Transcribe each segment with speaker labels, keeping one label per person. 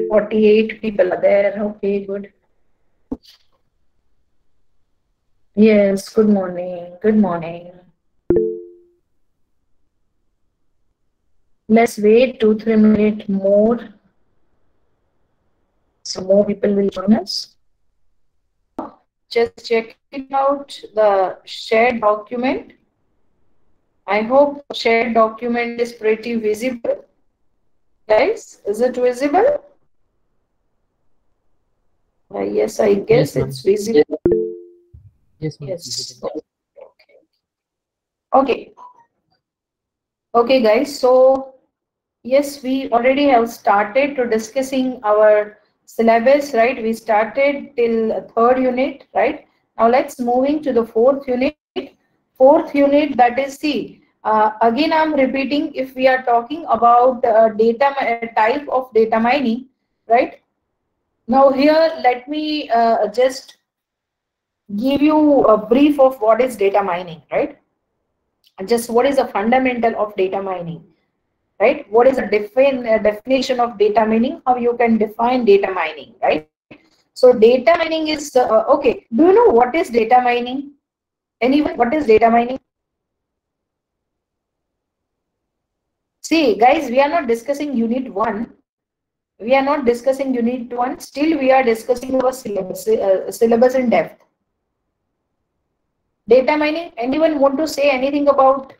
Speaker 1: 48 people are there. Okay, good. Yes, good morning. Good morning. Let's wait 2-3 minutes more. So more people will join us. Just check it out, the shared document. I hope shared document is pretty visible. Guys, is it visible? Yes, I guess it's visible. Yes. Okay. Okay, guys. So yes, we already have started to discussing our syllabus, right? We started till third unit, right? Now let's moving to the fourth unit. Fourth unit, that is C. Again, I'm repeating, if we are talking about type of data mining, right? Now here, let me just give you a brief of what is data mining, right? Just what is the fundamental of data mining, right? What is the definition of data mining? How you can define data mining, right? So data mining is, okay, do you know what is data mining? Anyone, what is data mining? See, guys, we are not discussing unit 1. We are not discussing unit 1. Still, we are discussing our syllabus in depth. Data mining, anyone want to say anything about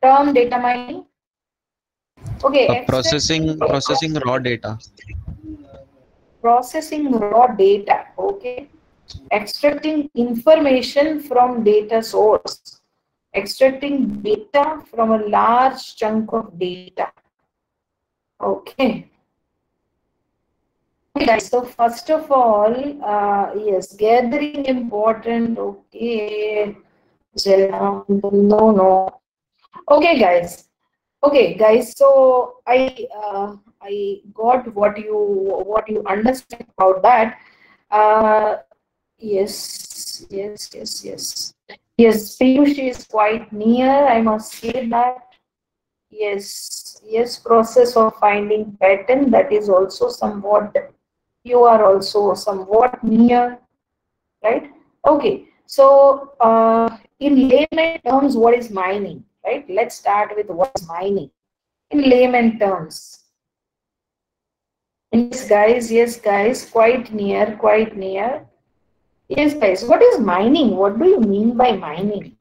Speaker 1: term data mining? Okay,
Speaker 2: processing raw data.
Speaker 1: Processing raw data, okay. Extracting information from data source. Extracting data from a large chunk of data. Okay. Guys, so first of all, yes, gathering important. Okay. No. Okay, guys. Okay, guys. So I got what you understand about that. Yes. Yes, Piyush is quite near. I must say that. Yes. Process of finding pattern, that is also somewhat. You are also somewhat near, right? Okay. So in layman terms, what is mining, right? Let's start with what is mining in layman terms. Yes, guys, quite near. Yes, guys, what is mining? What do you mean by mining?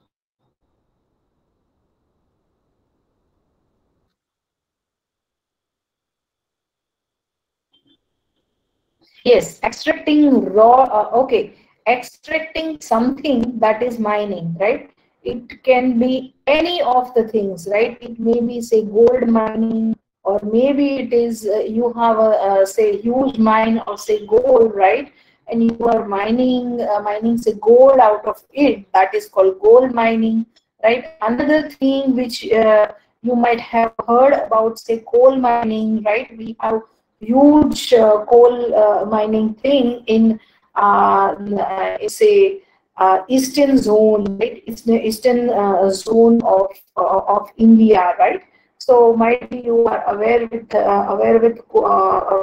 Speaker 1: Yes, extracting raw, okay, extracting something, that is mining, right? It can be any of the things, right? It may be, say, gold mining, or maybe it is, you have say, huge mine of, say, gold, right? And you are mining, say, gold out of it, that is called gold mining, right? Another thing which you might have heard about, say, coal mining, right? We have huge coal mining thing in say eastern zone, right? It's the eastern zone of India, right? So might be you are aware with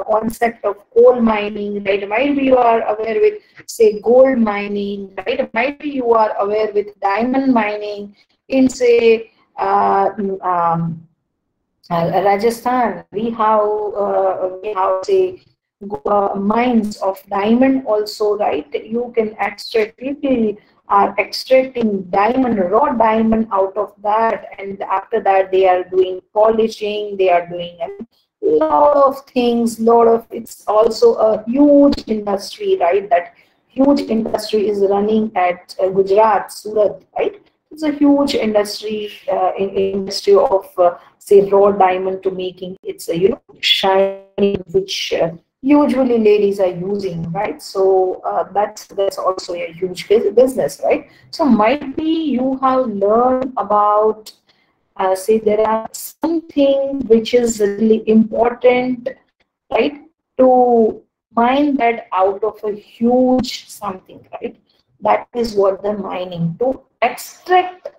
Speaker 1: concept of coal mining, right? Might be you are aware with, say, gold mining, right? Might be you are aware with diamond mining in, say, Rajasthan. We have say mines of diamond also, right? You can extract, people are extracting diamond, raw diamond out of that, and after that they are doing polishing, they are doing a lot of things, it's also a huge industry, right? That huge industry is running at Gujarat, Surat, right? It's a huge industry, industry of say raw diamond to making it's a shiny, which usually ladies are using, right? So that's also a huge business, right? So might be you have learned about, say, there are something which is really important, right? To mine that out of a huge something, right? That is what the mining, to extract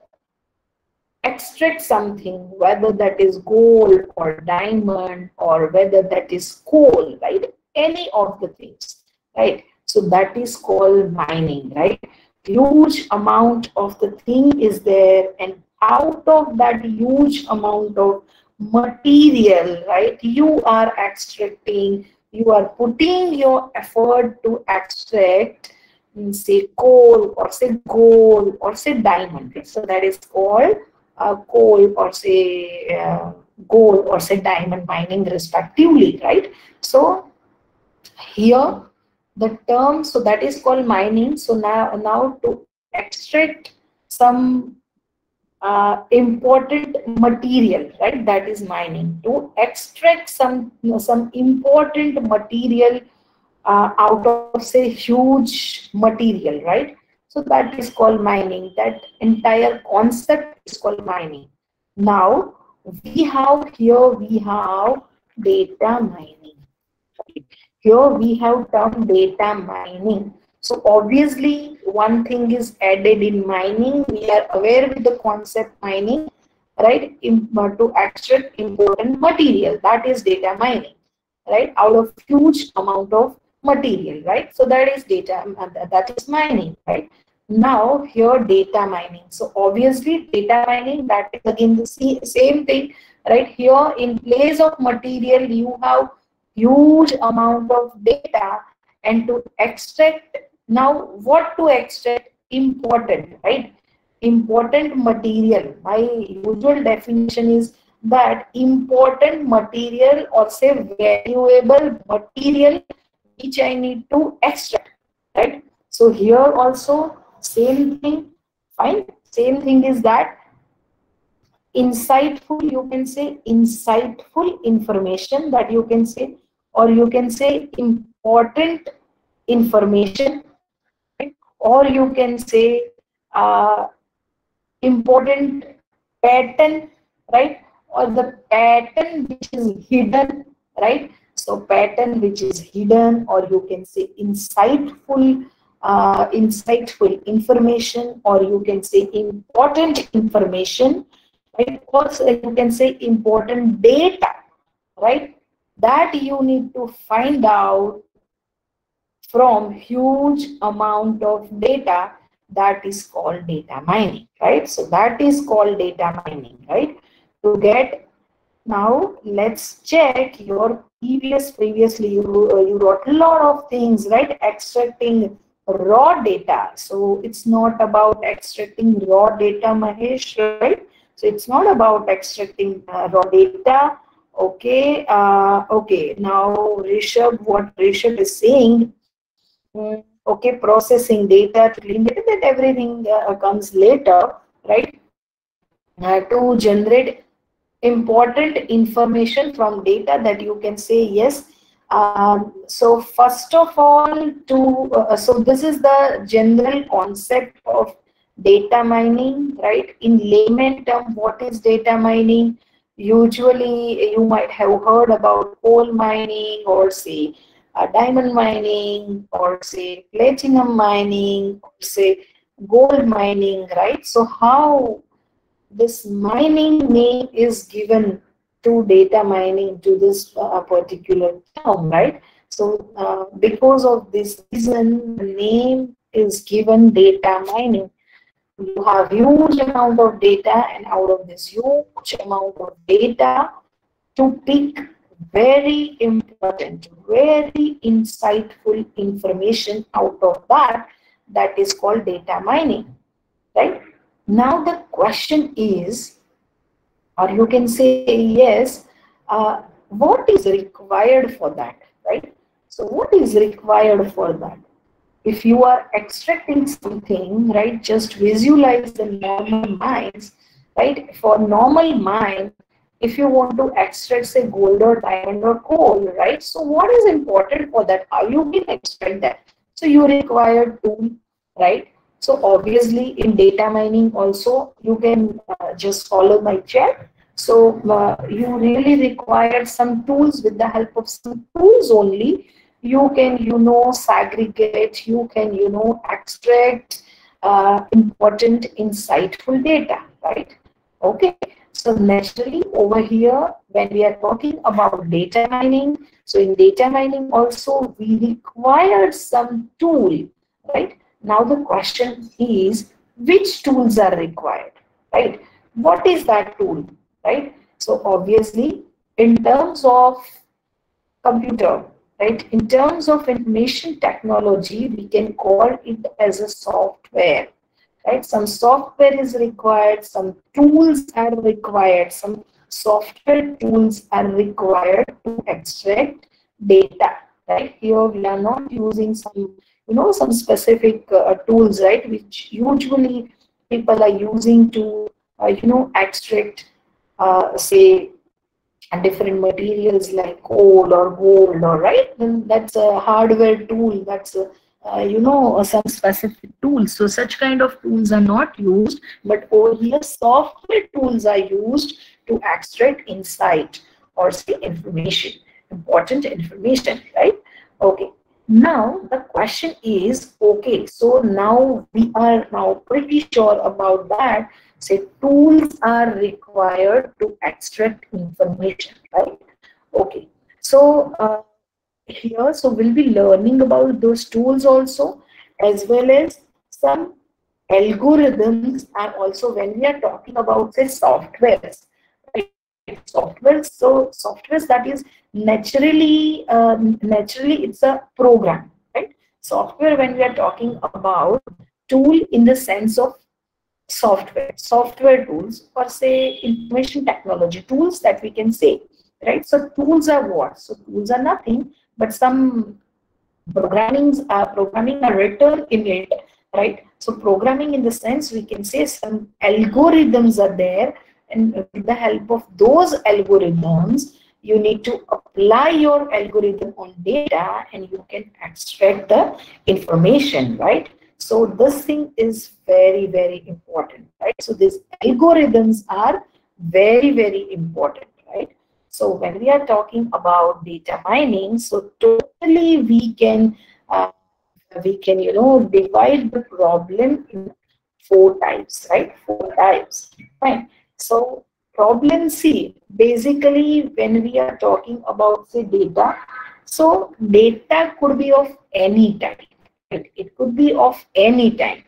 Speaker 1: something, whether that is gold or diamond or whether that is coal, right? any of the things, right? So that is called mining, right? Huge amount of the thing is there, and out of that huge amount of material, right, you are extracting, you are putting your effort to extract, say coal or say gold or say diamond. So that is called coal or say gold or say diamond mining respectively, right? So here the term, so that is called mining. So now to extract some important material, right, that is mining. To extract some important material out of say huge material, right? So that is called mining. That entire concept is called mining. Now we have data mining. Here we have term data mining. So obviously one thing is added in mining. We are aware with the concept mining, right? To extract important material, that is data mining, right? Out of huge amount of material, right? So that is data, that is mining, right? Now here data mining. So obviously data mining, that is again the same thing, right? Here in place of material you have huge amount of data, and to extract, now what to extract? Important, right? Important material. My usual definition is that important material or say valuable material which I need to extract, right? So here also same thing, fine. Same thing is that insightful, you can say insightful information, that you can say, or you can say important information, right? Or you can say important pattern, right? Or the pattern which is hidden, right? So pattern which is hidden, or you can say insightful insightful information, or you can say important information, right? Also you can say important data, right? That you need to find out from huge amount of data. That is called data mining, right? So that is called data mining, right? To get, now let's check your previously you wrote a lot of things, right? Extracting raw data. So it's not about extracting raw data, Mahesh, right? So it's not about extracting raw data. Okay, okay. Now Rishabh, what Rishabh is saying, okay, processing data, clean data, that everything comes later, right? To generate important information from data, that you can say yes. So first of all, so this is the general concept of data mining, right? In layman term, what is data mining? Usually you might have heard about coal mining, or say diamond mining, or say platinum mining, or say gold mining, right? So how this mining name is given to data mining, to this particular term, right? So because of this reason, the name is given data mining. You have huge amount of data, and out of this huge amount of data, to pick very important, very insightful information out of that, that is called data mining, right? Now the question is, or you can say yes, what is required for that, right? So what is required for that? If you are extracting something, right, just visualize the normal mines, right? For normal mine, if you want to extract say gold or diamond or coal, right? So what is important for that? How you can extract that? So you require tool, right? So obviously in data mining also, you can just follow my chat. So you really require some tools. With the help of some tools only, you can, segregate, you can, extract important insightful data, right? Okay. So naturally over here, when we are talking about data mining, so in data mining also we require some tool, right? Now the question is, which tools are required, right? What is that tool, right? So obviously, in terms of computer, right? In terms of information technology, we can call it as a software, right? Some software is required, some tools are required, some software tools are required to extract data, right? Here we are not using some, some specific tools, right? Which usually people are using to, extract, say, and different materials like coal or gold, or right, then that's a hardware tool, that's a, some specific tools. So such kind of tools are not used, but over here software tools are used to extract insight or say information, important information, right? Okay, now the question is, okay, so now we are now pretty sure about that. Say tools are required to extract information, right? Okay, so here, so we'll be learning about those tools also, as well as some algorithms, and also when we are talking about say softwares, right? Softwares, so softwares, that is naturally it's a program, right? Software, when we are talking about tool in the sense of software tools, or say information technology tools that we can say, right? So tools are what? So tools are nothing but some programming are written in it, right? So programming in the sense we can say some algorithms are there, and with the help of those algorithms you need to apply your algorithm on data and you can extract the information, right? So this thing is very, very important, right? So these algorithms are very, very important, right? So when we are talking about data mining, so totally uh, we can divide the problem in four types, right? Four types, right? So problem C, basically when we are talking about say data, so data could be of any type, right? It could be of any type,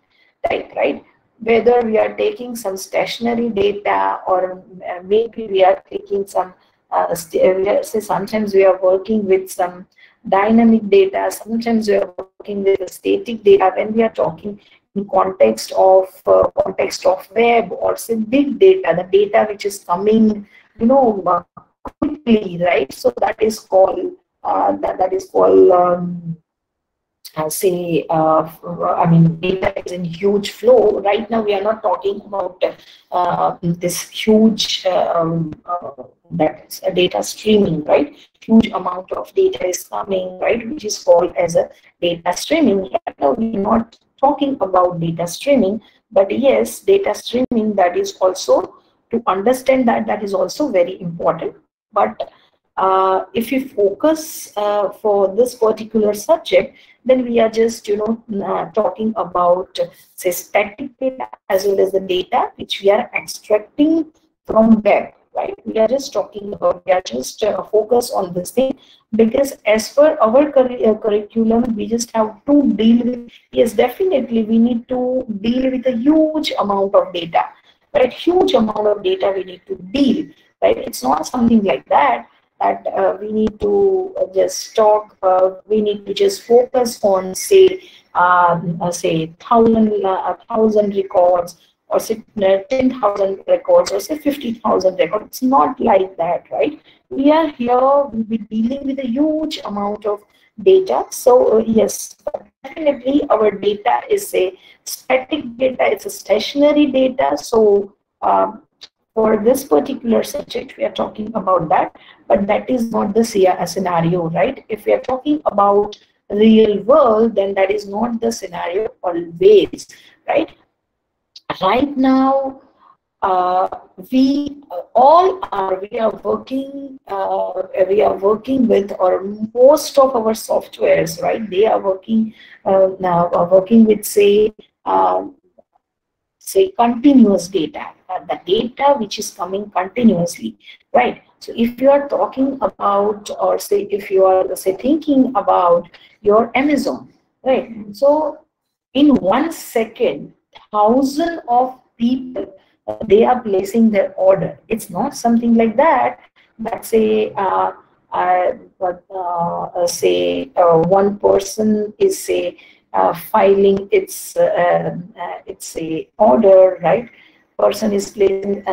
Speaker 1: right? Whether we are taking some stationary data, or maybe we are taking some say sometimes we are working with some dynamic data, sometimes we are working with static data. When we are talking in context of web, or say big data, the data which is coming quickly, right? So that is called that is called say I mean data is in huge flow. Right now we are not talking about this huge that's a data streaming, right? Huge amount of data is coming, right, which is called as a data streaming. Right now we are not talking about data streaming, but yes, data streaming, that is also, to understand that, that is also very important. But if you focus for this particular subject, then we are just talking about say static data as well as the data which we are extracting from web, right? We are just talking about, we are just focus on this thing, because as per our curriculum we just have to deal with, yes, definitely we need to deal with a huge amount of data, right? Huge amount of data we need to deal, right? It's not something like that we need to just talk, we need to just focus on say 1,000 records, or say 10,000 records, or say 50,000 records. It's not like that, right? We are here, we'll be dealing with a huge amount of data. So yes, definitely our data is a static data, it's a stationary data. So for this particular subject we are talking about that, but that is not the scenario, right? If we are talking about real world, then that is not the scenario always, right? Right now we are working with, or most of our softwares, right, they are working now, are working with say say continuous data, the data which is coming continuously, right? So if you are talking about, or say if you are say thinking about your Amazon, right? So in 1 second, thousand of people they are placing their order. It's not something like that. But say one person is say filing its a order, right? Person is placing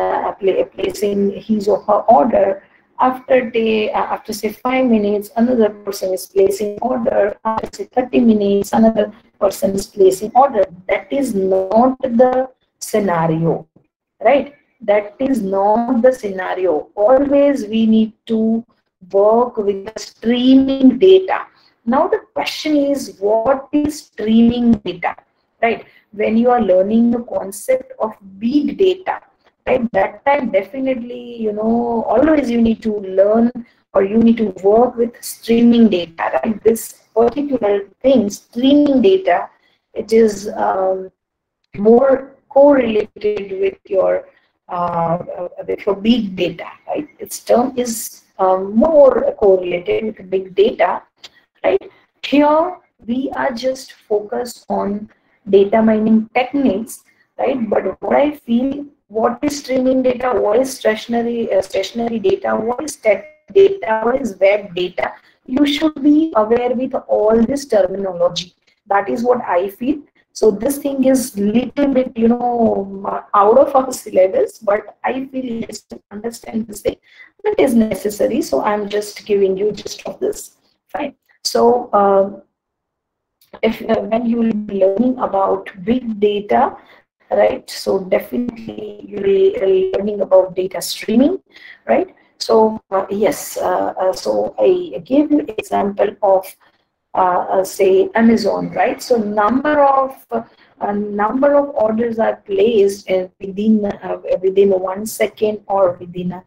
Speaker 1: his or her order. After say 5 minutes, another person is placing order. After say 30 minutes, another person is placing order. That is not the scenario, right? That is not the scenario. Always we need to work with the streaming data. Now the question is, what is streaming data, right? When you are learning the concept of big data, right, that time definitely, always you need to learn, or you need to work with streaming data, right? This particular thing, streaming data, it is more correlated with your big data, right? Its term is more correlated with big data, right? Here we are just focused on data mining techniques, right? But what I feel, what is streaming data, what is stationary data, what is static data, what is web data, you should be aware with all this terminology. That is what I feel. So this thing is little bit, out of our syllabus, but I feel yes, to understand this thing, that is necessary. So I'm just giving you gist of this, fine. So if when you will be learning about big data, right? So definitely you will be learning about data streaming, right? So yes, so I gave you example of say Amazon, right? So number of orders are placed within 1 second, or within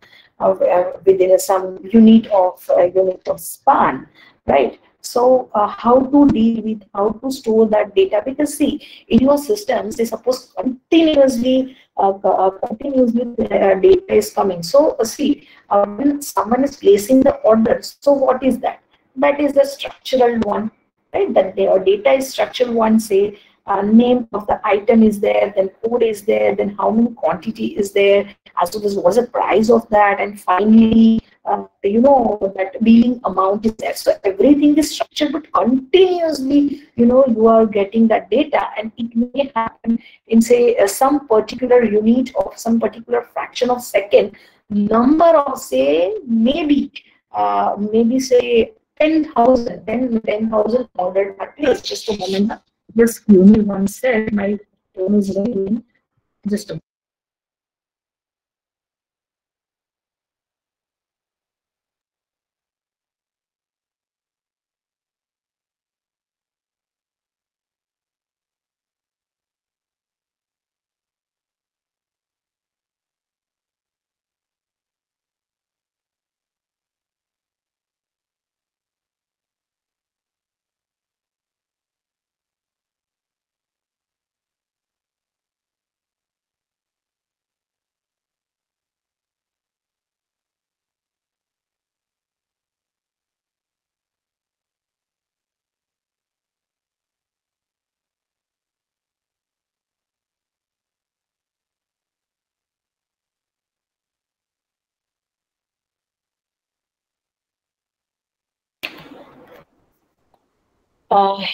Speaker 1: some unit of span, right? So how to deal with, how to store that data? Because see, in your systems, they suppose continuously data is coming. So see, when someone is placing the orders, so what is that? That is the structural one, right? That their data is structural one. Say name of the item is there, then code is there, then how many quantity is there, as well as what's the price of that, and finally that billing amount is there. So everything is structured, but continuously you are getting that data, and it may happen in say some particular unit of some particular fraction of second. Number of say maybe say 10,000 ordered at least. Just a moment. Just give me one sec. My phone is ringing. Just a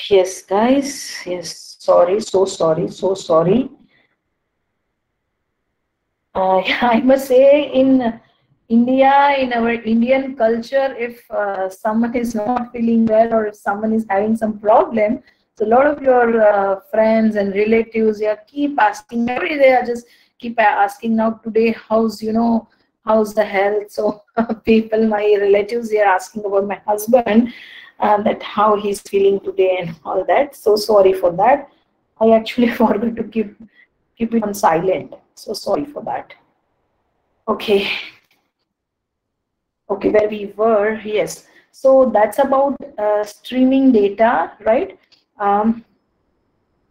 Speaker 1: yes, guys. Yes, sorry, so sorry, so sorry. I must say, in India, in our Indian culture, if someone is not feeling well, or if someone is having some problem, so a lot of your friends and relatives, yeah, keep asking every day. I just keep asking, now today, how's the health? So people, my relatives, they are asking about my husband, that how he's feeling today and all that. So sorry for that. I actually forgot to keep it on silent. So sorry for that. Okay. Okay, where we were, yes. So that's about streaming data, right?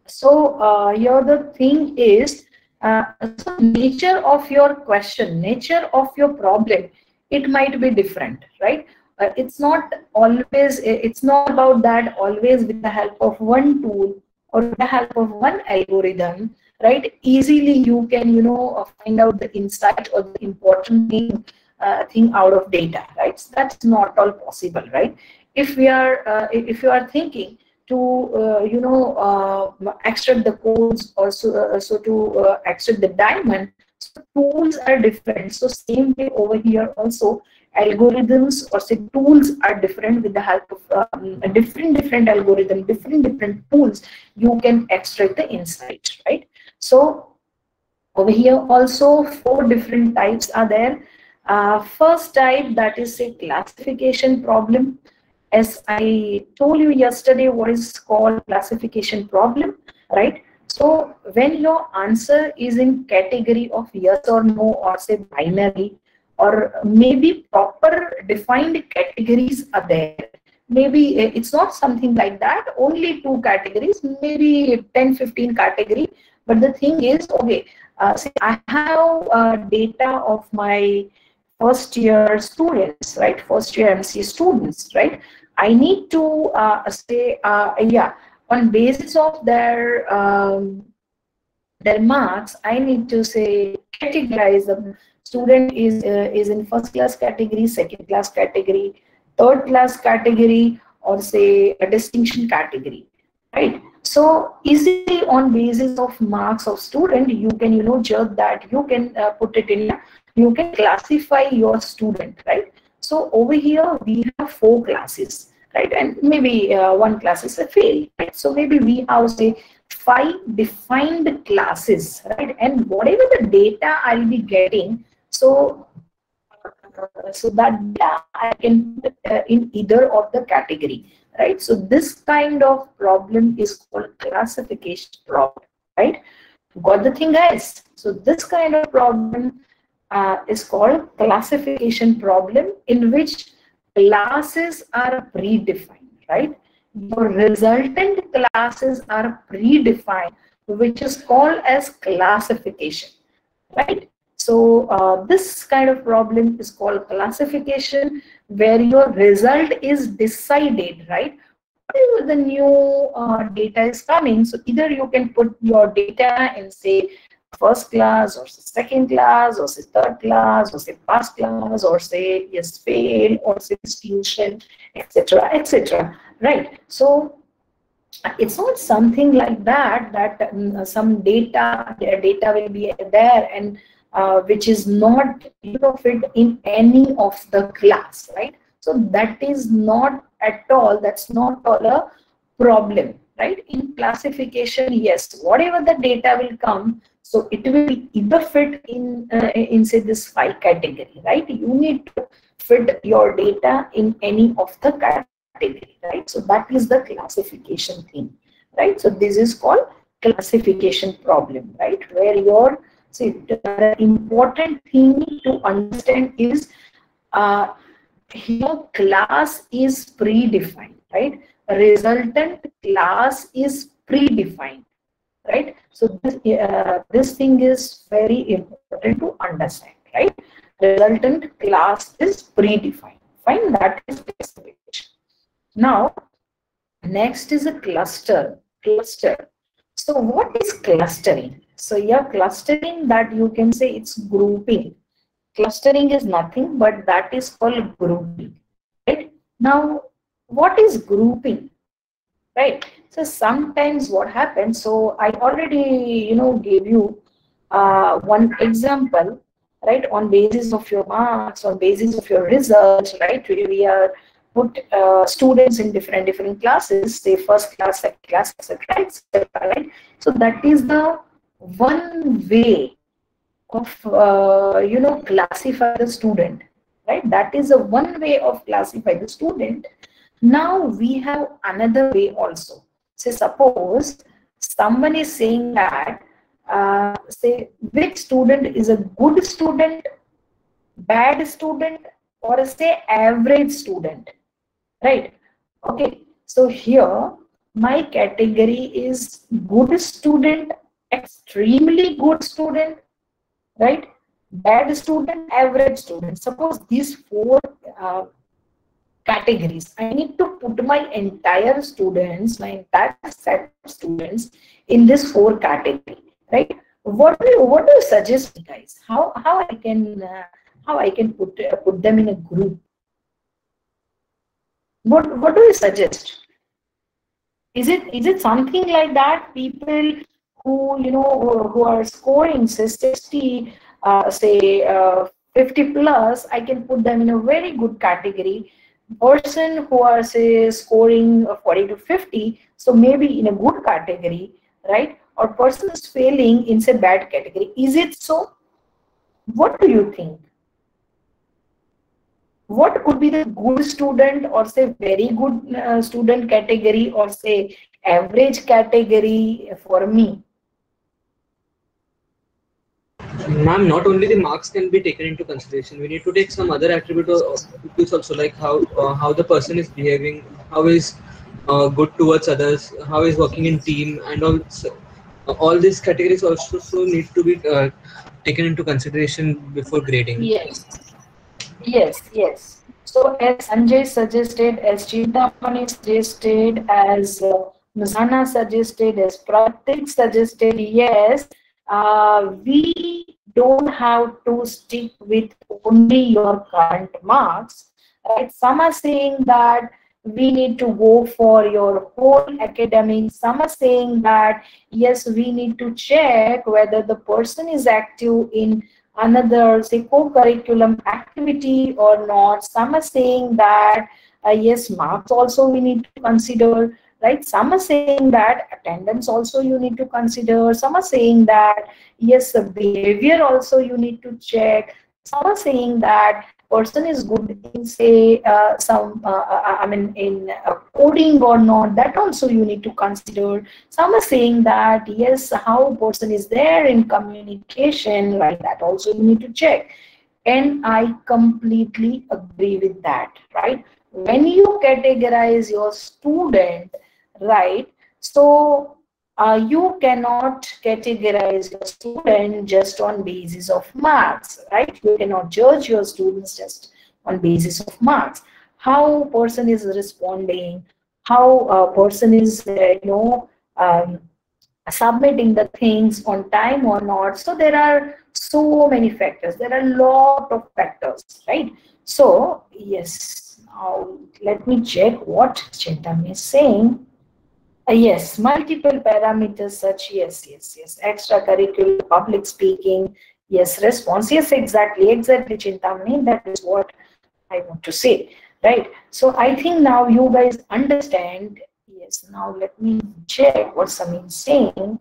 Speaker 1: So here the thing is, So nature of your question, nature of your problem, it might be different, right? It's not always, it's not about that always with the help of one tool or with the help of one algorithm, right? Easily you can, find out the insight or the important thing out of data, right? So that's not all possible, right? If we are, if you are thinking to extract the codes or so to extract the diamond, so tools are different. So same way over here also, algorithms or say tools are different. With the help of a different algorithm, different tools, you can extract the insight, right? So over here also 4 different types are there. First type, that is a classification problem. As I told you yesterday, what is called classification problem, right? So when your answer is in category of yes or no, or say binary, or maybe proper defined categories are there. Maybe it's not something like that, only 2 categories, maybe 10-15 category. But the thing is, okay, see, I have data of my first year students, right? First year MC students, right? I need to say, yeah, on basis of their marks, I need to say categorize them. Student is in first class category, second class category, third class category, or say a distinction category, right? So easily on basis of marks of student, you can judge that, you can put it in, you can classify your student, right? So over here we have 4 classes, right? And maybe one class is a fail, right? So maybe we have say 5 defined classes, right? And whatever the data I'll be getting, so that data I can put in either of the category, right? So this kind of problem is called classification problem, right? Got the thing, guys? So this kind of problem is called classification problem, in which classes are predefined, right? Your resultant classes are predefined, which is called as classification, right? So this kind of problem is called classification, where your result is decided, right? Whatever the new data is coming, so either you can put your data in say first class, or say second class, or say third class, or say pass class, or say yes fail, or say distinction, etc., etc., right? So it's not something like that some data will be there, and which is not fit in any of the class, right? So that is not at all, that's not all a problem, right? In classification, yes, whatever the data will come, so it will either fit in say this 5 category, right? You need to fit your data in any of the category, right? So that is the classification thing, right? So this is called classification problem, right? Where your, see, the important thing to understand is here class is predefined, right? Resultant class is predefined, right? So this thing is very important to understand, right? Resultant class is predefined. Fine, that is classification. Now, next is a cluster. Cluster. So what is clustering? So yeah, clustering, that you can say it's grouping. Clustering is nothing but that is called grouping, right? Now, what is grouping, right? So sometimes what happens, so I already gave you one example, right? On basis of your marks, on basis of your results, right? We are put students in different classes, say first class, second class, etc., right? So that is the one way of classify the student, right? That is a one way of classify the student. Now we have another way also. Say suppose someone is saying that say which student is a good student, bad student, or say average student, right? Okay, so here my category is good student, extremely good student, right? Bad student, average student. Suppose these four categories. I need to put my entire students, my entire set of students in this four category, right? What do you suggest, guys? How I can put them in a group? What do you suggest? Is it something like that? People who who are scoring say 60, say 50 plus, I can put them in a very good category. Person who are say scoring 40 to 50, so maybe in a good category, right? Or person is failing in say bad category. Is it so? What do you think? What could be the good student, or say very good student category, or say average category for me?
Speaker 3: Ma'am, not only the marks can be taken into consideration, we need to take some other attributes also, like how the person is behaving, how is good towards others, how is working in team, and all these categories also need to be taken into consideration before grading.
Speaker 1: Yes, yes. So as Sanjay suggested, as Chintamani suggested, as Mizana suggested, as Pratik suggested, yes, we don't have to stick with only your current marks, right? Some are saying that we need to go for your whole academic. Some are saying that yes, we need to check whether the person is active in another say co-curriculum activity or not. Some are saying that yes, marks also we need to consider, right? Some are saying that attendance also you need to consider. Some are saying that yes, behavior also you need to check. Some are saying that person is good in say some I mean in coding or not, that also you need to consider. Some are saying that yes, how person is there in communication, right? That also you need to check. And I completely agree with that, right? When you categorize your student, right? So you cannot categorize your student just on basis of marks, right? You cannot judge your students just on basis of marks. How person is responding, how a person is, submitting the things on time or not. So there are so many factors. There are a lot of factors, right? So yes, now let me check what Chintam is saying. Yes, multiple parameters such yes. Extracurricular, public speaking, yes, response, yes, exactly, Chintamani. That is what I want to say, right? So I think now you guys understand. Yes, now let me check what Samir is saying.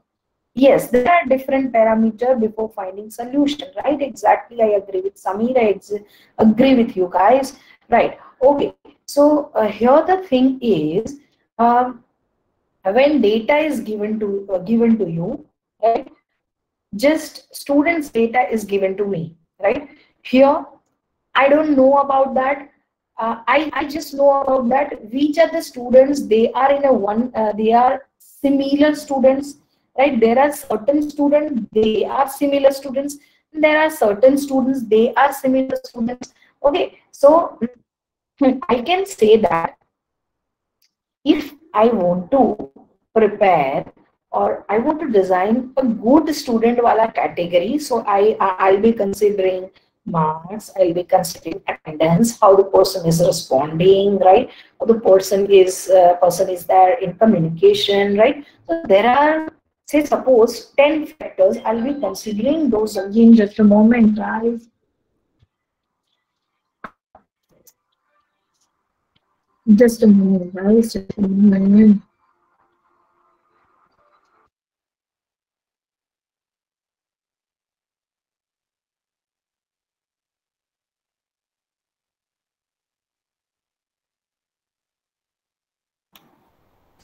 Speaker 1: Yes, there are different parameters before finding solution, right? Exactly, I agree with Samir. Agree with you guys, right? Okay, so here the thing is, um, when data is given to you, right? Just students' data is given to me, right? Here, I don't know about that. I just know about that. Which are the students? They are in a one. They are similar students, right? There are certain students. They are similar students. There are certain students. They are similar students. Okay, so I can say that if I want to prepare or I want to design a good student wala category, so I'll be considering marks, I'll be considering attendance, how the person is responding, right? How the person is there in communication, right? So there are, say suppose 10 factors, I'll be considering those. Again, just a moment, guys. Just a moment, guys. Just a moment.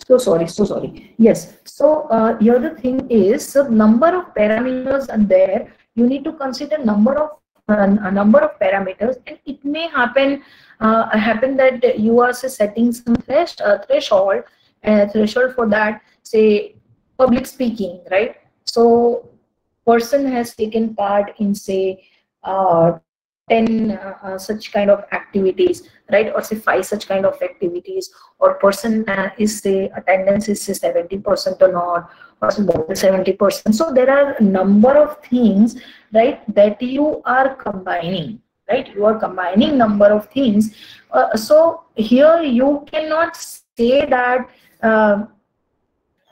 Speaker 1: So sorry. Yes. So here the thing is, so number of parameters are there. You need to consider a number of parameters, and it may happen that you are say, setting some threshold for that. Say public speaking, right? So person has taken part in say 10 such kind of activities, right, or say 5 such kind of activities, or person is say attendance is say 70% or not, or more than 70%. So there are a number of things, right, that you are combining, right, you are combining number of things. So here you cannot say that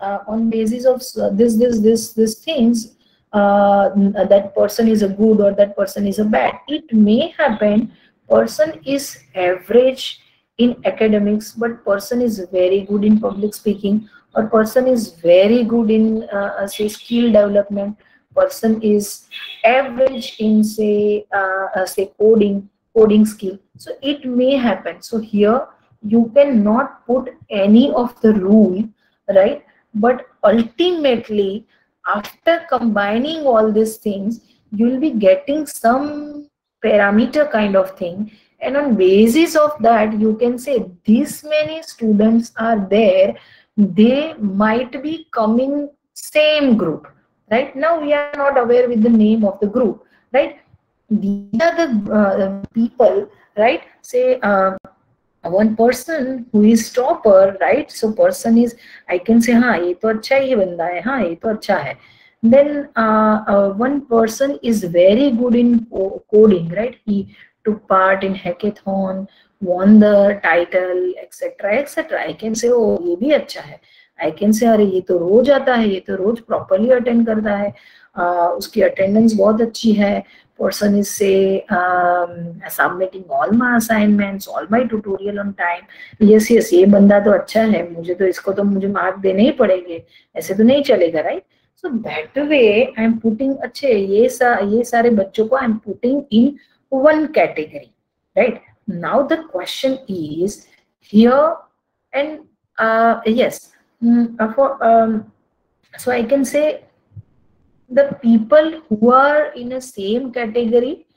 Speaker 1: on basis of this things, that person is a good or that person is a bad. It may happen person is average in academics, but person is very good in public speaking, or person is very good in say skill development, person is average in say coding skill. So it may happen. So here you cannot put any of the rule, right, but ultimately after combining all these things you'll be getting some parameter kind of thing, and on basis of that you can say this many students are there, they might be coming same group. Right now we are not aware with the name of the group, right, these are the people, right, say one person who is topper, right, so person is, I can say हाँ ये तो अच्छा ही बंदा है, हाँ ये तो अच्छा है. Then one person is very good in coding, right, he took part in hackathon, won the title, etc etc. I can say oh ये भी अच्छा है. I can say अरे ये तो रोज आता है, ये तो रोज properly attend करता है, उसकी attendance बहुत अच्छी है. Person is say submitting all my assignments, all my tutorial on time. Yes, ये बंदा तो अच्छा है, मुझे तो इसको तो मुझे मार्क देने ही पड़ेंगे, ऐसे तो नहीं चलेगा, right? So that way I am putting अच्छे ये सारे बच्चों को I am putting in one category, right? Now the question is here, and yes, so I can say the people who are in a same category,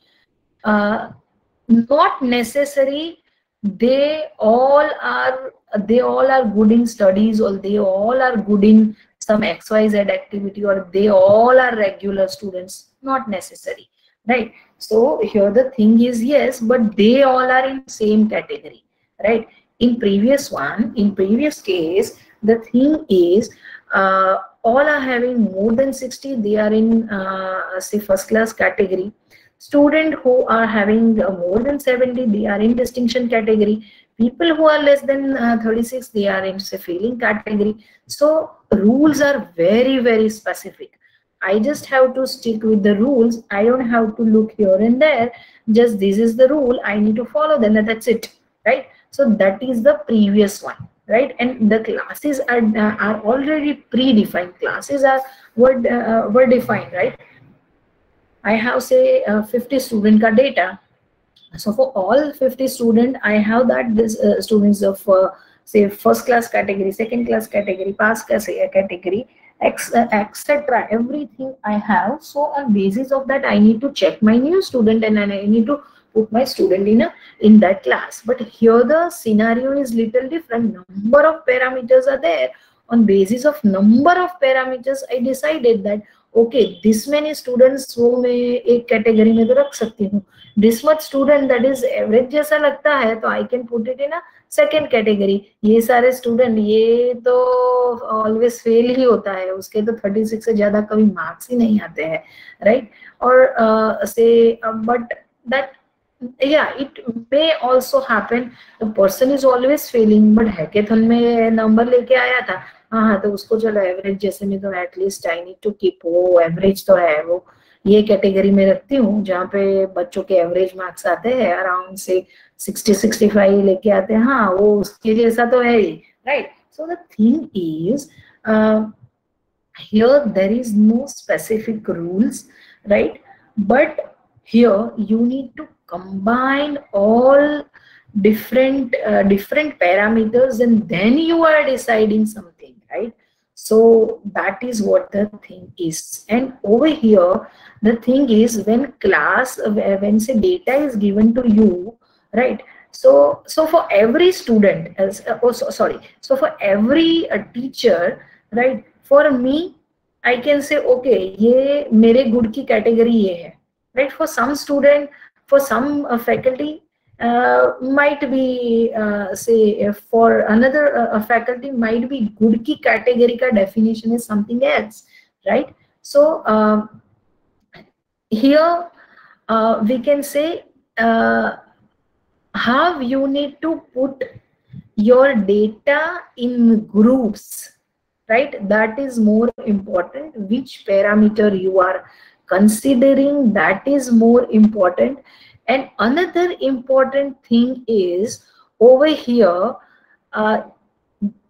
Speaker 1: not necessary they all are good in studies, or they all are good in some XYZ activity, or they all are regular students, not necessary, right? So here the thing is yes, but they all are in same category, right? In previous case the thing is all are having more than 60, they are in say first class category. Student who are having more than 70, they are in distinction category. People who are less than 36, they are in say failing category. So rules are very, very specific. I just have to stick with the rules. I don't have to look here and there. Just this is the rule, I need to follow them, and that's it, right? So that is the previous one, right? And the classes are already predefined. Classes were defined, right? I have say 50 student ka data. So for all 50 student, I have that this students of say first class category, second class category, pass category, etc. Everything I have. So on basis of that, I need to check my new student, and I need to put my student in that class. But here the scenario is little different. Number of parameters are there. On basis of number of parameters, I decided that okay, this many students वो मैं एक category में तो रख सकती हूँ. This much student that is average जैसा लगता है तो I can put it in a second category. ये सारे student ये तो always fail ही होता है, उसके तो 36 से ज्यादा कभी marks ही नहीं आते हैं, right? और say but that yeah, it may also happen the person is always failing, but hackathon में number लेके आया था, हाँ तो उसको चलो एवरेज जैसे में तो at least I need to keep वो एवरेज तो है, वो ये कैटेगरी में रखती हूँ जहाँ पे बच्चों के एवरेज मार्क्स आते हैं अराउंड से 60-65 लेके आते हैं, हाँ वो उसके जैसा तो है ही, right? So the thing is here there is no specific rules, right? But here you need to combine all different parameters, and then you are deciding something, right? So that is what the thing is. And over here the thing is when say data is given to you, right? So for every student so for every teacher, right, for me I can say, okay, ये मेरे good की category ये है, right? For some student, for some faculty, might be say for another faculty might be good की category का definition is something else, right? So here we can say how you need to put your data in groups, right? That is more important. Which parameter you are considering, that is more important. And another important thing is over here,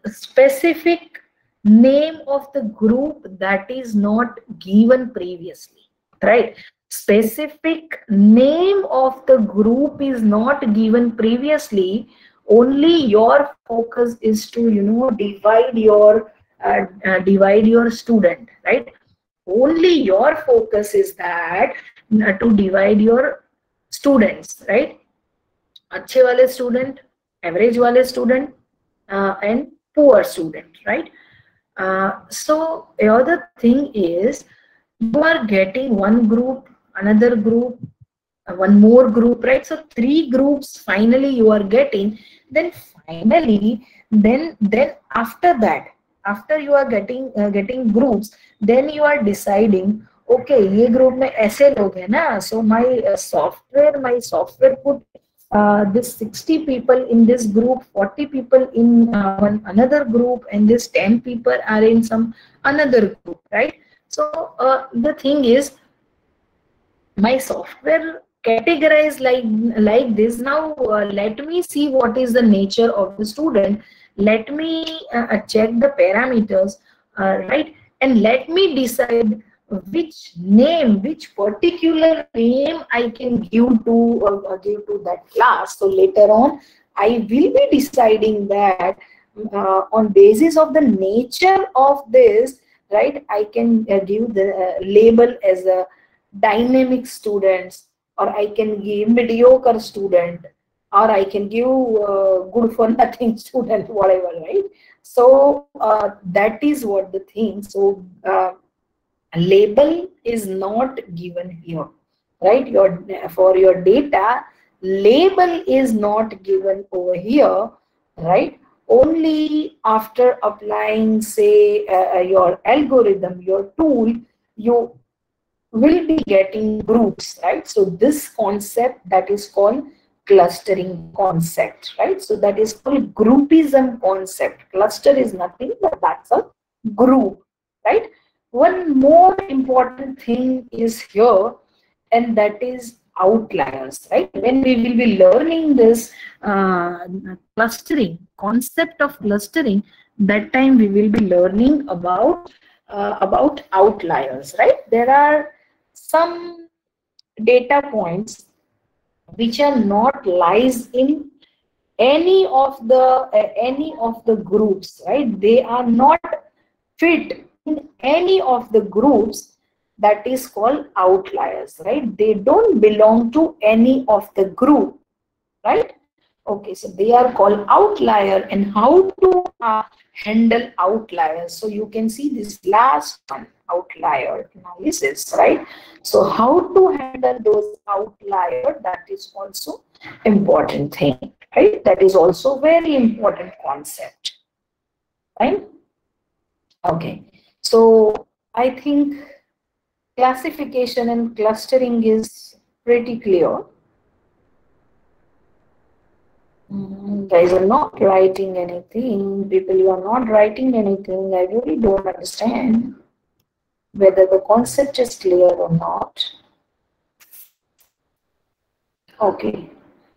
Speaker 1: specific name of the group that is not given previously, right? Specific name of the group is not given previously. Only your focus is to, you know, divide your student, right? Only your focus is that to divide your students, right? अच्छे वाले student, average वाले student, and poor student, right? So the other thing is, you are getting one group, another group, one more group, right? So 3 groups finally you are getting. Then finally, then after that, after you are getting groups, then you are deciding, okay, ये group में ऐसे लोग हैं ना, so my software put this 60 people in this group, 40 people in another group, and this 10 people are in some another group, right? So the thing is, my software categorized like this. Now let me see what is the nature of the student. Let me check the parameters, right? And let me decide which name, which particular name I can give to that class. So later on, I will be deciding that on basis of the nature of this, right? I can give the label as a dynamic students, or I can give mediocre student, or I can give good for nothing student, whatever, right? So that is what the thing. So label is not given here, right? For your data, label is not given over here, right? Only after applying, say, your algorithm, your tool, you will be getting groups, right? So this concept, that is called clustering concept, right? So that is called groupism concept. Cluster is nothing but that's a group, right? One more important thing is here, and that is outliers, right? When we will be learning this clustering concept of clustering, that time we will be learning about outliers, right? There are some data points which are not lies in any of the groups, right? They are not fit in any of the groups. That is called outliers, right? They don't belong to any of the group, right? Okay, so they are called outlier. And how to handle outliers? So you can see this last one, outlier analysis, right? So how to handle those outliers, that is also important thing, right? That is also very important concept, right? Okay, so I think classification and clustering is pretty clear. Guys are not writing anything. People, you are not writing anything. I really don't understand whether the concept is clear or not. Okay.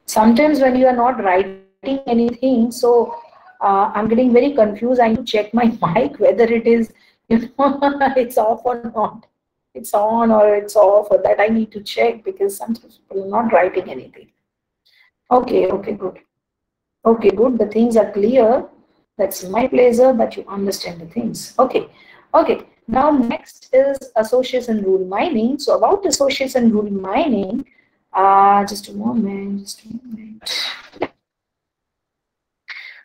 Speaker 1: Sometimes when you are not writing anything, so I'm getting very confused. I need to check my mic whether it is, you know, it's off or not. It's on or it's off, or that I need to check, because sometimes people are not writing anything. Okay, okay, good. Okay, good. The things are clear. That's my pleasure that you understand the things. Okay, okay. Now next is association rule mining. So about association rule mining, just a moment.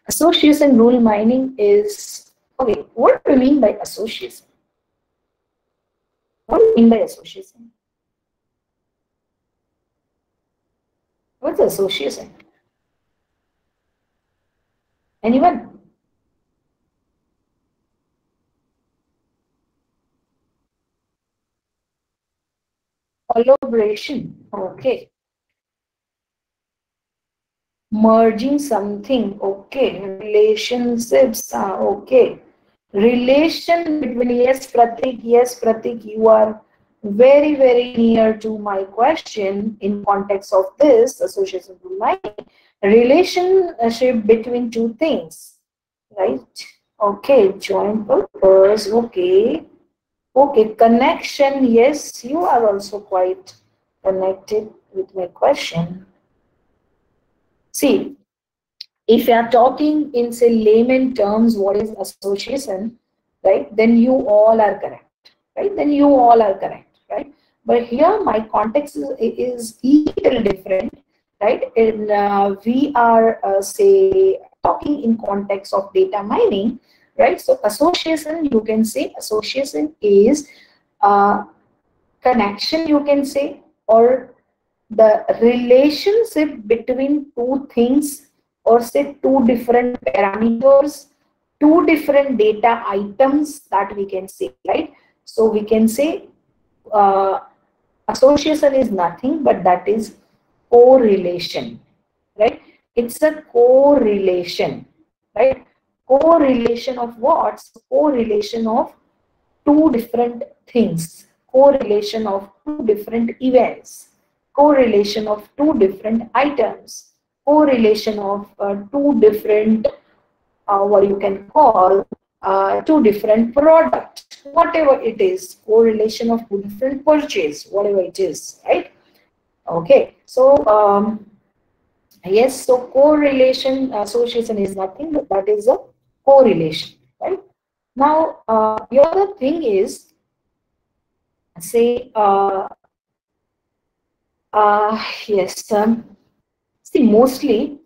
Speaker 1: Association rule mining is, okay, what do you mean by association? What do you mean by association? What's association? Anyone? Collaboration. Okay. Merging something. Okay. Relationships. Okay. Relation between, yes, Pratik, you are very, very near to my question in context of this association rule mining. Relationship between two things, right? Okay, joint purpose, okay. Okay, connection, yes, you are also quite connected with my question. See, if you are talking in, say, layman terms, what is association, right? Then you all are correct, right? Then you all are correct, right? But here my context is little different, right? And we are, say, talking in context of data mining, right? So association, you can say association is connection, you can say, or the relationship between two things, or say two different parameters, two different data items, that we can say, right? So we can say association is nothing but that is correlation, right? It's a correlation, right? Correlation of what? Correlation of two different things, correlation of two different events, correlation of two different items, correlation of two different, what you can call, two different products, whatever it is, correlation of two different purchase, whatever it is, right? Okay, so yes, so correlation, association is nothing but that is a correlation, right? Now, the other thing is, say, yes, see, mostly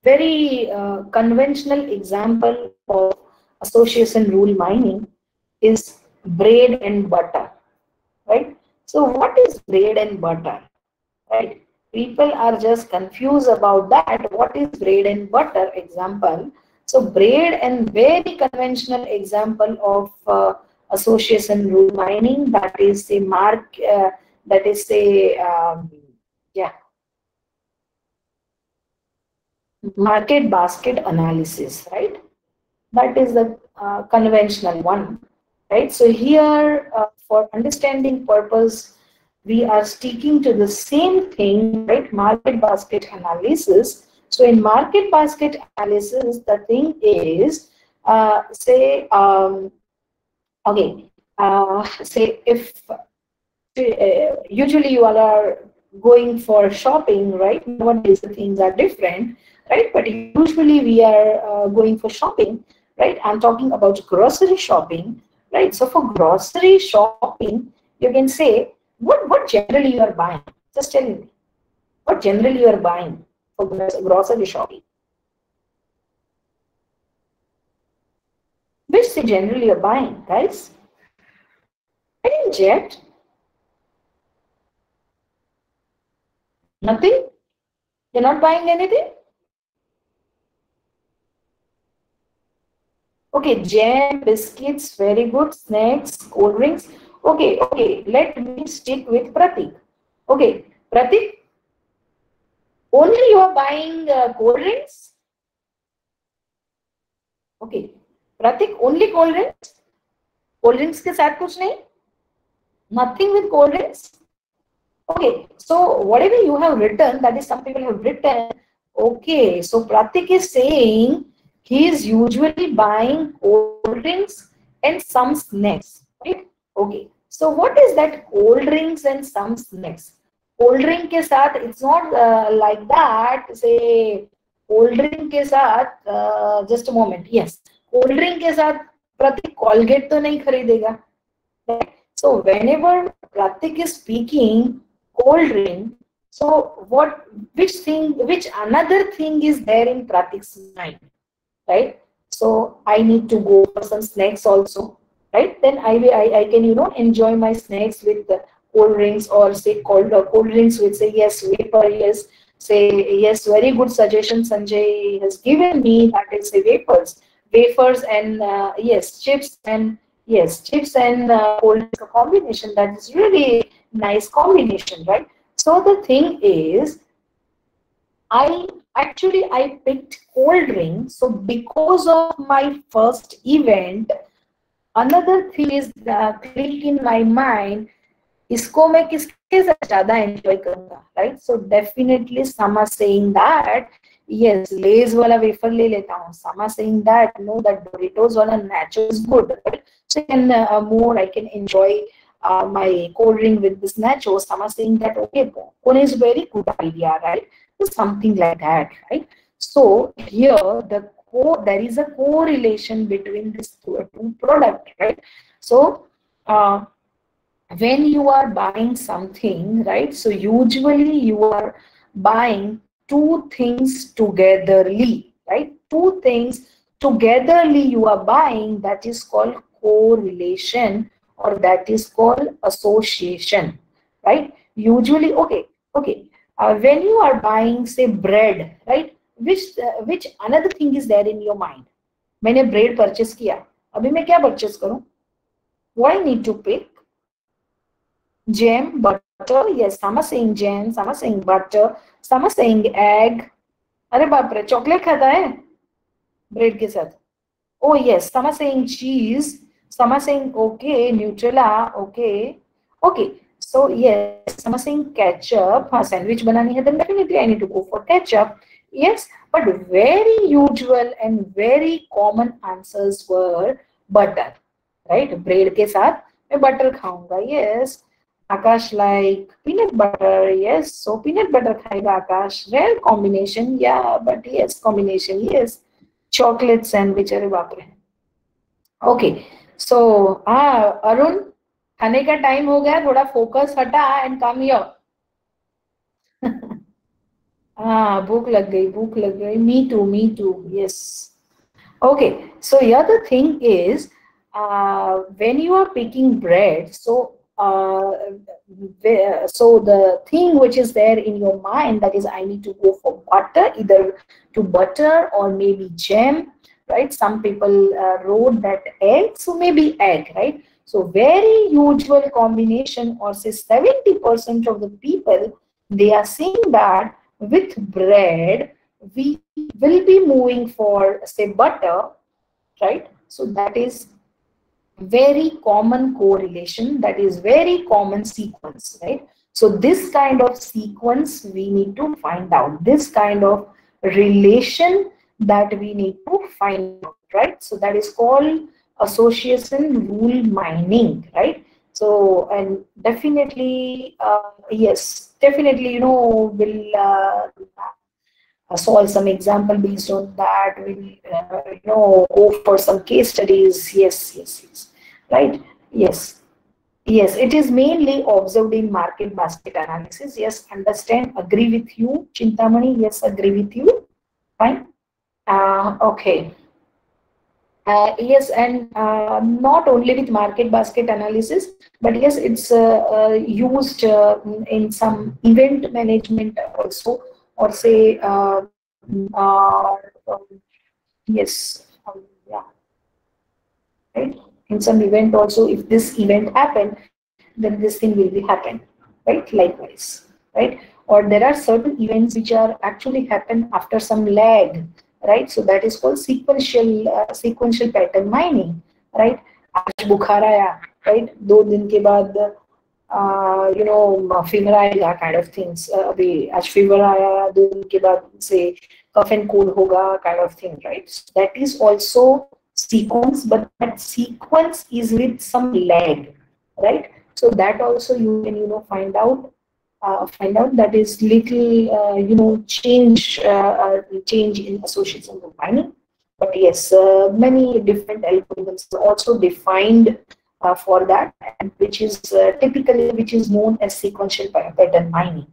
Speaker 1: very conventional example of association rule mining is bread and butter, right? So what is bread and butter, right? People are just confused about that. What is bread and butter example? So bread and very conventional example of association rule mining, that is a that is a yeah, market basket analysis, right? That is the conventional one, right? So here, for understanding purpose, we are sticking to the same thing, right? Market basket analysis. So in market basket analysis, the thing is, say, okay, say if usually you all are going for shopping, right? Nowadays the things are different, right? But usually we are going for shopping, right? I'm talking about grocery shopping, right? So for grocery shopping, you can say, what generally you are buying? Just tell me, what generally you are buying for grocery shopping? Which say generally you're buying, guys? I didn't yet. Nothing? You're not buying anything? Okay, jam, biscuits, very good, snacks, cold drinks. Okay, okay, let me stick with Pratik. Okay, Pratik, only you are buying cold drinks? Okay, Pratik, only cold drinks? Cold drinks के साथ कुछ नहीं? Nothing with cold drinks? Okay, so whatever you have written, that is some people have written. Okay, so Pratik is saying he is usually buying cold drinks and some snacks, right? Okay, so what is that cold drinks and some snacks? Cold drink के साथ, it's not like that. Say cold drink के साथ, just a moment. Yes, cold drink के साथ Pratik Colgate तो नहीं खरीदेगा. Right? So whenever Pratik is speaking cold drink, so which another thing is there in Pratik's mind, right? So I need to go for some snacks also. right? Then I can, you know, enjoy my snacks with the cold drinks, or say cold drinks with, say, yes, vapor, yes, say, yes, very good suggestion Sanjay has given me, that is, say, wafers and yes, chips, and yes, chips and cold drinks combination, that is really nice combination, right? So the thing is, I picked cold drink, so because of my first event, another thing is click in my mind, इसको मैं किसके साथ ज़्यादा enjoy करूँगा, right? So definitely Sama saying that, yes, Lay's वाला wafer ले लेता हूँ. Sama saying that, no, that Doritos वाला nacho is good, right? So I can enjoy my cold drink with this nacho. Sama saying that, okay, popcorn is very good idea, right? So something like that, right? So here there is a correlation between these two products, right? So when you are buying something, right? So usually you are buying two things togetherly, right? Two things togetherly you are buying, that is called correlation, or that is called association, right? Usually, okay. When you are buying, say, bread, right? Which another thing is there in your mind? मैंने bread purchase किया, अभी मैं क्या purchase करूं? What I need to pick? Jam, butter, yes, some are saying jam, some are saying butter, some are saying egg. अरे बाप रे, chocolate खाता है bread के साथ? Oh yes, some are saying cheese, some are saying okay, Nutella, okay. So yes, some are saying ketchup. हाँ, sandwich बनानी है, then definitely I need to go for ketchup. Yes, but very usual and very common answers were butter, right? Bread के साथ मैं butter खाऊंगा, yes. Akash like peanut butter, yes. So peanut butter खाएगा Akash. Rare combination, yeah, but yes, combination, yes. Chocolate sandwich, अरे बाप रे. Okay, so Arun, खाने का टाइम हो गया, थोड़ा फोकस हटा and come here. भूख लग गई. Me too, yes. Okay, so here the thing is, when you are picking bread, so the thing which is there in your mind, that is, I need to go for butter, either to butter or maybe jam, right? Some people wrote that egg, so maybe egg, right? So very usual combination, or say 70% of the people, they are saying that with bread we will be moving for, say, butter, right? So that is very common correlation, that is very common sequence, right? So this kind of sequence we need to find out, this kind of relation that we need to find out, right? So that is called association rule mining, right? So, and definitely, yes, definitely, you know, we'll solve some example based on that. We'll, you know, go for some case studies. Yes. Right? Yes, it is mainly observed in market basket analysis. Yes, understand, agree with you. Chintamani, yes, agree with you. Fine. Okay. Yes, and not only with market basket analysis, but yes, it's used in some event management also, or say, yes, yeah, right. In some event also, if this event happened, then this thing will be happen, right? Likewise, right? Or there are certain events which are actually happen after some lag, right? So that is called sequential pattern mining, right? आज बुखार आया, right? 2 दिन के बाद you know, fever आएगा, kind of things. अभी आज fever आया, 2 दिन के बाद से cough and cold होगा, kind of thing, right? So that is also sequence, but that sequence is with some lag, right? So that also you can, you know, find out that is little, you know, change in association of mining. But yes, many different algorithms are also defined for that, and which is typically known as sequential pattern mining.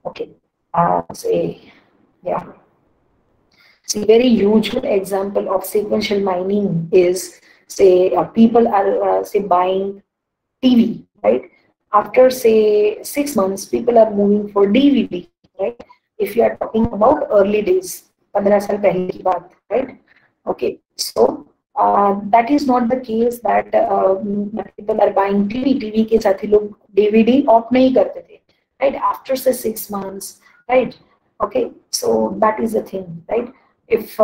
Speaker 1: Okay, say, yeah. See, very usual example of sequential mining is, say people are say buying TV, right? After say 6 months, people are moving for DVD, right? If you are talking about early days, 15 साल पहले की बात, right? Okay, so that is not the case that people are buying TV. TV के साथ ही लोग DVD of नहीं करते थे, right? After say 6 months, right? Okay, so that is the thing, right? If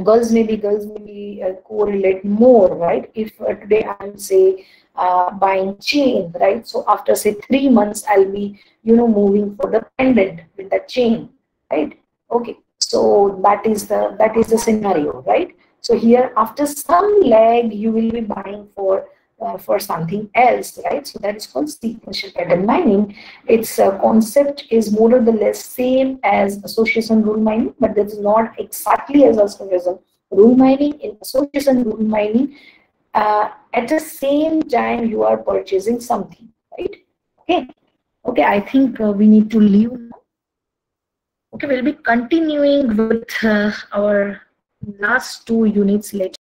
Speaker 1: girls may be correlate more, right? If today I'm say buying chain, right? So after say 3 months, I'll be moving for the pendant with the chain, right? Okay, so that is the scenario, right? So here after some lag, you will be buying for something else, right? So that is called sequential pattern mining. Its concept is more or less same as association rule mining, but that is not exactly as association rule mining. In association rule mining, at the same time you are purchasing something, right? Okay, I think we need to leave now. Okay, we'll be continuing with our last 2 units later.